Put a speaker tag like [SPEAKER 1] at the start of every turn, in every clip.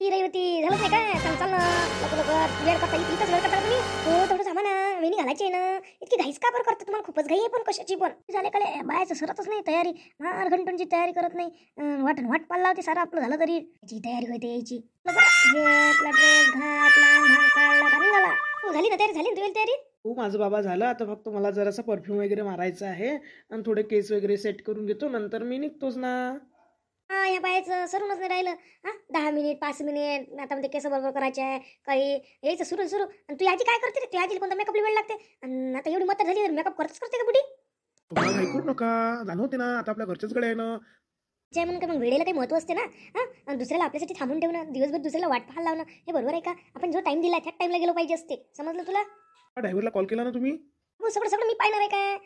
[SPEAKER 1] ती रही होती झालंच नाही काय. चल चल ना लवकर लवकर वेळ करता इथंच वेळ करता का तुम्ही. हो तेवढं थांबा ना वेणी घालायची आहे ना. इतकी घाईच का बरं करता तुम्हाला खूपच घाई आहे पण कशाची पण. झाले का बायाचं सरतच नाही तयारी. मार घंटूंची तयारी करत नाही. वाट पाल्ला होती सारं आपलं झालं तरी याची तयारी होते यायची. घेतला ड्रेस घातला भांग काढला का निघाला. हो झाली ना तयारी झाली ना तुझी तयारी.
[SPEAKER 2] हो माझं बाबा झालं. आता फक्त मला जरासा परफ्यूम वगैरे मारायचा आहे आणि थोडे केस वगैरे सेट करून घेतो नंतर मी निघतोच ना.
[SPEAKER 1] हा या बायाचं सरूनच नाही राहिलं. हा 10 मिनिट 5 मिनिट आता म्हणजे केस बरोबर करायचे आहे काही यायचं सुरू आणि तू आजी काय करते रे. तू आजीला कोणता मेकअपला वेळ लागते आणि आता एवढी मत झाली तर मेकअप करतच करते का बुडी.
[SPEAKER 2] तुम्हाला ऐकू नका जाणवते ना आता आपल्या घरच्याच कडे आहे ना.
[SPEAKER 1] जय म्हणून का मग वेळेला काही महत्व असते ना. आणि दुसऱ्याला आपल्यासाठी थांबून ठेवणं दिवसभर दुसऱ्याला वाट पाहायला लावणं हे बरोबर आहे का. आपण जो टाइम दिला त्याच टाइमला गेलो पाहिजे असते. समजलं तुला.
[SPEAKER 2] ड्रायव्हरला कॉल केला ना तुम्ही.
[SPEAKER 1] हो सगळं सगळं मी पाहिणार आहे काय.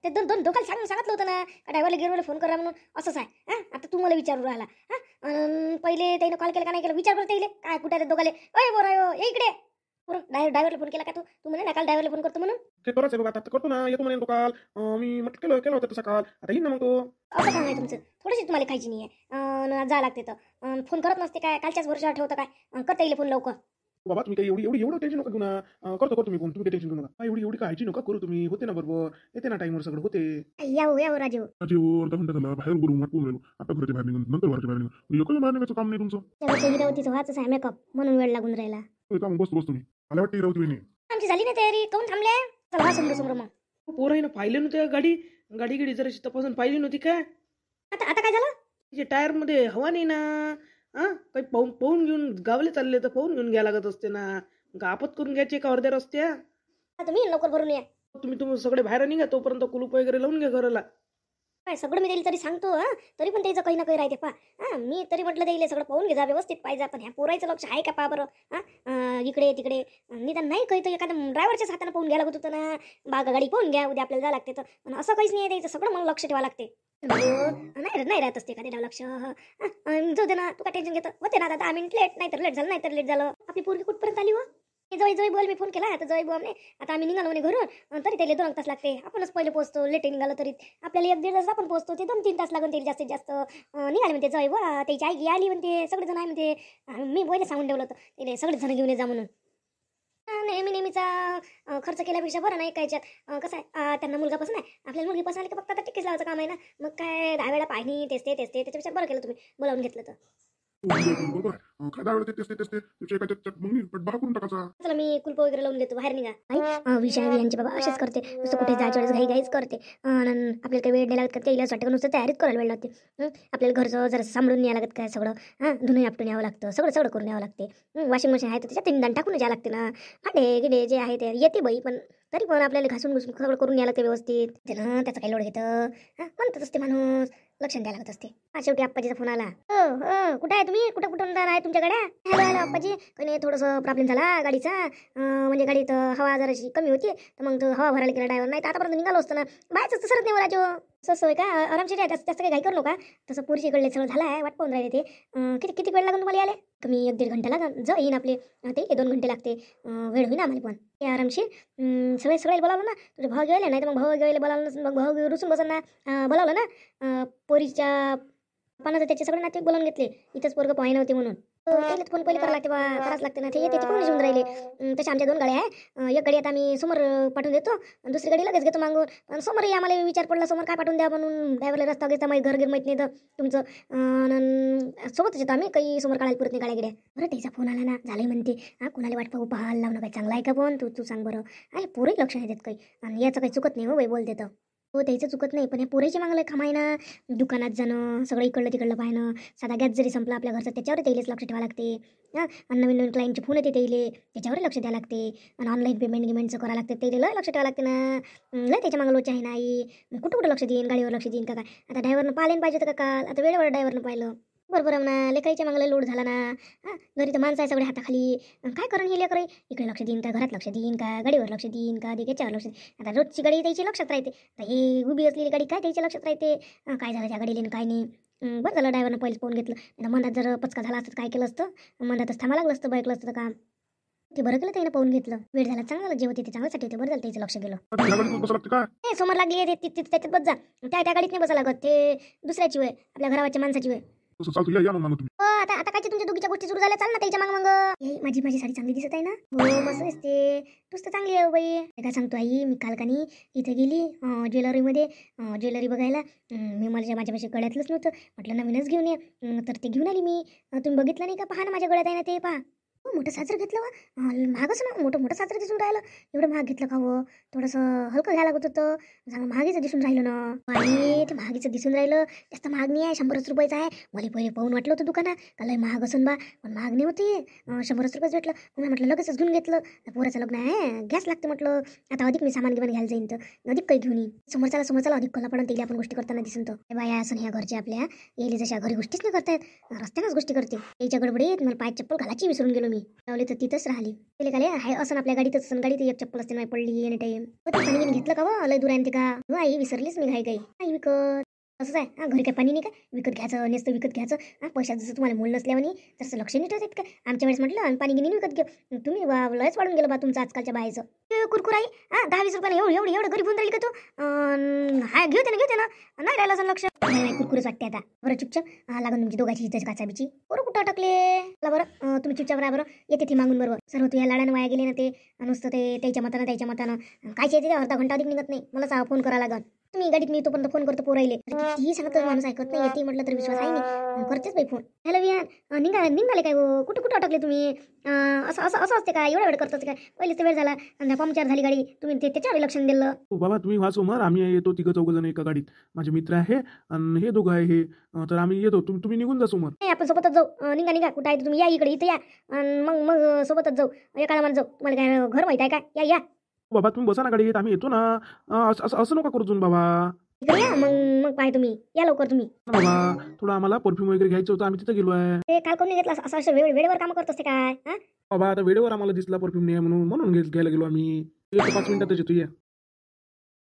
[SPEAKER 1] ते दोन दोघांना सांगितलं होतं ना का ड्रायव्हरला गिरवरला फोन करा म्हणून. असंच आहे. आता तू मला विचारू राहिला. पहिले त्यानं कॉल केला का नाही केला विचार करता येईल काय कुठे दोघाले. अय बोरा इकडे ड्रायव्हरला फोन केला का तू म्हणे ना काल ड्रायव्हरला फोन करतो म्हणून.
[SPEAKER 2] ते करायचं बघा आता करतो ना. येतो म्हणे तो काल. मी म्हटलं केलं होतं तसा काल. आता येईन ना मग तो.
[SPEAKER 1] असं काम आहे तुमचं. थोडीशी तुम्हाला खायची नाही आहे. जा लागते तर फोन करत नसते काय. कालच्याच वर्षावर ठेवतं काय. करता येईल फोन लवकर.
[SPEAKER 2] बाबा तुम्ही काही एवढं टेन्शन नका घेऊ ना. करतो मी फोन. तुम्ही काही टेन्शन घेऊ नका. एवढी काळजी नका करू तुम्ही. होते ना बरोबर. येते ना टाईमवर सगळं होते.
[SPEAKER 1] या राजीव.
[SPEAKER 3] अर्धा घंटा झाला बाहेर उभं वाटून राहिलो. आता घराच्या बाहेर निघून नंतर घराच्या बाहेर निघून एकच बाहेर निघायचं काम नाही तुमचं.
[SPEAKER 1] त्याच्या हिरावतीचं व्हायचं आहे मेकअप म्हणून वेळ लागून राहिला.
[SPEAKER 3] का मग बसतो तुम्ही. मला वाटतं राहू तुम्ही.
[SPEAKER 1] आमची झाली ना तयारी काऊन थांबले. चला समोर मग.
[SPEAKER 2] पोरं आहे ना पाहिले नव्हते गाडी जराशी तपासून पाहिली नव्हती काय.
[SPEAKER 1] आता काय झालं.
[SPEAKER 2] तिच्या टायर मध्ये हवा नाही ना. काही पाहून घेऊन गावले चालले तर पाहून घेऊन घ्यायला लागत असते ना. गापत करून घ्यायचे का अर्ध्या रस्त्या.
[SPEAKER 1] तुम्ही लवकर भरून या.
[SPEAKER 2] तुम्ही सगळे बाहेर निघा तोपर्यंत कुलूप वगैरे लावून घ्या घराला.
[SPEAKER 1] काय सगळं मी तरी सांगतो. तरी पण त्याचं काही ना काही राहते मी तरी म्हटलं द्यायला सगळं पाहून घे जा व्यवस्थित पाहिजे. पण ह्या पोरायचं लक्ष आहे का पा बरं. इकडे तिकडे निदान नाही काही तर एखाद्या ड्रायव्हरच्याच हाताने पाहून घ्यायला लागत होतं ना. गाडी पाहून घ्या उद्या आपल्याला जा लागते तर असं काहीच नाही द्यायचं. सगळं मला लक्ष ठेवा लागते. नाही राहत असते एखाद्या लक्ष. जाऊ दे ना तू काय टेन्शन घेतं. होते ना आता 10 मिनिट लेट नाही तर लेट झालं. आपली पोरगी कुठपर्यंत आली हो. जय बोल मी फोन केला आता जय बोल आता आम्ही निघालो म्हणे घरून. तरी त्याला 2 तास लागते. आपणच पहिले पोहोचतो. लेट निघालो तरी आपल्याला 1-1.5 तास आपण पोहोचतो. ते 2-3 तास लागून त्याला जास्तीत जास्त निघाले म्हणते. जय बा त्याची आई आली म्हणते. सगळेजण आहे म्हणते. मी पहिले सांगून ठेवलं होतं त्याला सगळेजण घेऊन जा म्हणून. नेहमीचा खर्च केल्यापेक्षा बरं नाही काय याच्यात. कसं आहे त्यांना मुलगा पसंत आहे. आपल्याला मुलगी पसंत आली की फक्त आता टिकीच लावायचं काम आहे ना. मग काय 10 वेळा पाहिजे तेच त्याच्यापेक्षा बरं केलं तुम्ही बोलावून घेतलं तर.
[SPEAKER 3] बरोबर आहे. काय दावळ तेच मग बहा करून टाकायचा.
[SPEAKER 1] चला मी कुलप वगैरे लावून देतो. बाहेर निघा. विषय यांची बाबा असेच करते. नुसतं कुठे जायच्या वेळेस घाईच करते. आपल्याला काही वेळ नाही लागत का. त्याला असं वाटतं नुसतं तयारीच करायला वेळ लागते. आपल्याला घरचं जरा सांभाळून न्यावं लागत काय सगळं. धुणं आपटून यावं लागतं. सगळं करून यावं लागते. वॉशिंग मशीन आहे तर त्याच्यात निदान टाकून यावं लागते ना. भांडे गिडे जे आहे ते येते बाई पण तरी पण आपल्याला घासून सगळं करून यायला लागते व्यवस्थित. त्याचा काही लोड घेतं. म्हणतच असते माणूस. लक्ष द्यायला लागत असते. शेवटी आप्पाजीचा फोन आला. कुठे आहे तुम्ही. कुठून आहे तुमच्याकडे. हॅलो आप्पाजी. काही थोडंसं प्रॉब्लेम झाला गाडीचा. म्हणजे गाडीत हवा जराशी कमी होती तर मग तो हवा भरायला गेला ड्रायव्हर. नाही तर आतापर्यंत निघालो असतं ना. बायच सरत नाही राजो. असं का आरामशीर आहे. जास्त काही करू नका. तसं पुरीची कडले सगळं झालं आहे. वाट पाहून राहिले ते. किती वेळ लागून तुम्हाला याले. कमी 1-1.5 घंटा लागेल. येईन आपले ते 2 घंटे लागते. वेळ होईन आम्हाला पण ते आरामशीर. सगळे बोलावलं ना. तुझे भाऊ गेले नाही तर मग भाऊ गेले बोलावलं. मग भाऊ रुसून बसन ना. बोलावलं ना पोरीच्या पप्पानं तर त्याचे सगळे नाते बोलावून घेतले. इथंच पोरगं पाहिजे नव्हते म्हणून. त्याला फोन पहिले करावं लागते करावंच लागते ना. ते पण घेऊन राहिले. तसे आमच्या 2 गाड्या आहे. एक गाडी आता आम्ही समोर पाठवून देतो. दुसरी गाडी लगेच घेतो मागून. पण समोरही आम्हाला विचार पडला समोर काय पाठवून द्या म्हणून. ड्रायव्हरला रस्ता घेता माहिती घर माहित नाही तर तुमचं. सोबतच येतो आम्ही. काही समोर काढायला पुरत नाही गाड्या गिड्या. बरं त्याचा फोन आला ना. झालंय म्हणते. कुणाला वाट पाहायला लावणं काही चांगलं आहे का फोन. तू सांग बरं. आणि पोरही लक्ष नाही देत काही. आणि याचं काही चुकत नाही हो बाई बोलते तर. हो त्याचं चुकत नाही पण या पोराची मागलं कामाय ना. दुकानात जाणं सगळं इकडलं तिकडलं पाहणं. साधा गॅस जरी संपला आपल्या घरचा त्याच्यावर त्यालाच लक्ष ठेवावं लागते. आणि नवीन क्लायंटचे फोन येते त्याच्यावर लक्ष द्यावं लागते. आणि ऑनलाईन पेमेंटचं करावं लागते. त्याला लक्ष ठेवावं लागते ना. लय त्याच्या मागं लोच आहे नाही. कुठं लक्ष देईन. गाडीवर लक्ष देईन का काय. आता ड्रायव्हरनं पाहायला पाहिजे होतं का काल. आता वेळेवर ड्रायव्हरनं पाहिलं. बरोबर आहे ना. लेकराईच्या मागला लोड झाला ना. घरी तर माणसं आहे सगळे हाताखाली. काय करण हे लेकरं. इकडे लक्ष देईन का घरात लक्ष देईन का गाडीवर लक्ष देईन का याच्यावर लक्ष देईन. आता रोजची गाडी त्याची लक्षात राहते. आता ही उभी असलेली गाडी काय त्याच्या लक्षात राहते. काय झालं त्या गाडीला काय नाही. बरं झालं ड्रायव्हरनं पहिलेच पाहून घेतलं. मनात जर पचका झाला असतं काय केलं असतं. मनातच थांबा लागलं असतं. ऐकलं असतं काम. ते बरं केलं त्यानं पाहून घेतलं. वेळ झाला चांगलं जे होते ते चांगल्यासाठी होते. बरं झालं त्याचं लक्ष गेलं. समोर लागली त्याच्यात बस जा. त्या गाडीत नाही बसा लागत. ते दुसऱ्याची वेळ आपल्या घरावरच्या माणसाची वेळ.
[SPEAKER 3] तसं चालतं या ना मग तुम्ही.
[SPEAKER 1] हो आता आता कायची तुमच्या दोघीच्या गोष्टी सुरू झाल्या, चाल ना त्याच्या मग माझी माझी साडी चांगली दिसत आहे ना. हो मस्त दिसते, तूच तर चांगली आहे बाई. हे काय सांगतो आई, मी काल कानी इथे गेली ज्वेलरीमध्ये ज्वेलरी बघायला. मी माझ्यापाशी गळ्यातलंच नव्हतं, म्हटलं नवीनच घेऊन ये. तर ते घेऊन आली मी. तुम्ही बघितलं नाही का, पहा ना माझ्या गळ्यात आहे ना ते, पहा. हो मोठं साजरं घेतलं वा, महागच ना, मोठं मोठं साजरं दिसून राहिलं. एवढं महाग घेतलं का हो, थोडंसं हलकं घ्यायला लागत होतं. चांगलं महागीचं दिसून राहिलं ना. बाई ते महागीचं दिसून राहिलं, जास्त महाग नाही आहे, 100 रुपयाचं आहे. मला पहिले पाहून वाटलं होतं दुकानात का लय महाग असून बा, पण महाग नाही होती. 100 रुपयाच भेटलं. मग म्हटलं लगेचच घेऊन घेतलं. पोराचं लग्न आहे, घ्यास लागते म्हटलं. आता अधिक मी सामान गिमान घ्यायला जाईन तर अधिक काही घेऊन येईन. समोरच्याला अधिक कला पडून तेली आपण गोष्टी करताना दिसून. बाया असं ह्या घरच्या आपल्या येली जशा घरी गोष्टीच नाही करतायत, रस्त्यानंच गोष्टी करते. याच्या गडबडीत मला पाय चप्पल घालायची विसरून गेलो मी. लावली तर तिथंच राहिली. त्याला काले आहे असं आपल्या गाडीतच असं, गाडीत एक चप्पल असते नाही पडली एनी टाइम. पाणी घेतलं का व, लय दूर आहे ते का. हो आई विसरलीच मी, काही आई विकत असंच आहे. घरी काही पाणी नाही का विकत घ्यायचं, नेसतं विकत घ्यायचं. पैशाचं जसं तुम्हाला मूल नसल्याने तसं लक्ष नाही ठेवत का. आमच्या वेळेस म्हटलं पाणी गिनी विकत घेऊ, तुम्ही लयच वाढून गेलं बा तुमचं आजकालच्या बायचं. कुरकुर आई 10-20 रुपयाने एवढं गरीब होऊन राहिली का तू. हा घेऊ दे ना, नाही राहिलं असं लक्ष. कुरकुरच वाटते आता. बरं चुपचाप लागून तुमची दोघांची इथं काचाबीची. बरं कुठं अटकले बरं. तुम्ही चुपचाप राहा बरं, येते ती मागून बरोबर. सर्व तू या लाडानं वाया गेले ना ते, नुसतं ते त्याच्या मतानं कायचे येते, अर्धा घंटा अधिक निघत नाही. मला फोन करा लागत. तुम्ही गाडीत मी तोपर्यंत फोन करतो पोरायले. कितीही सांगत माणूस ऐकत नाही, येते म्हटलं तर विश्वास आहे नाही, करतेच बाई फोन. हॅलो विहान, निघाले काय हो, कुठं अटकले तुम्ही. असं असते का, एवढा वेळ करत काय. पहिलेच वेळ झाला, पंक्चर झाली गाडी, तुम्ही त्याच्यावर लक्ष दिलं.
[SPEAKER 2] बाबा तुम्ही व्हा समोर, आम्ही येतो 3-4 जण एका गाडीत. माझे मित्र आहे आणि हे दोघं आहे हे, तर आम्ही येतो. तुम्ही निघून जा समोर.
[SPEAKER 1] नाही आपण सोबतच जाऊ. निघा कुठं आहे तुम्ही, या इकडे इथं या, मग सोबतच जाऊ. एका मला जाऊ, मला काय घर माहित आहे का. या
[SPEAKER 2] बाबा तुम्ही बसा ना गाडीत, आम्ही येतो ना. असं नका करू तुम्ही बाबा.
[SPEAKER 1] इकडे या, मग पाय तुम्ही या लवकर तुम्ही.
[SPEAKER 2] बाबा थोडं आम्हाला परफ्यूम वगैरे घ्यायचं होतं, आम्ही तिथे गेलो आहे.
[SPEAKER 1] ते काल कोणी घेतला असं वेळेवर काम करत असते काय.
[SPEAKER 2] बाबा आता वेळेवर आम्हाला दिसला परफ्यूम नाही म्हणून घ्यायला गेलो आम्ही. 5 मिनिटातच येतो या.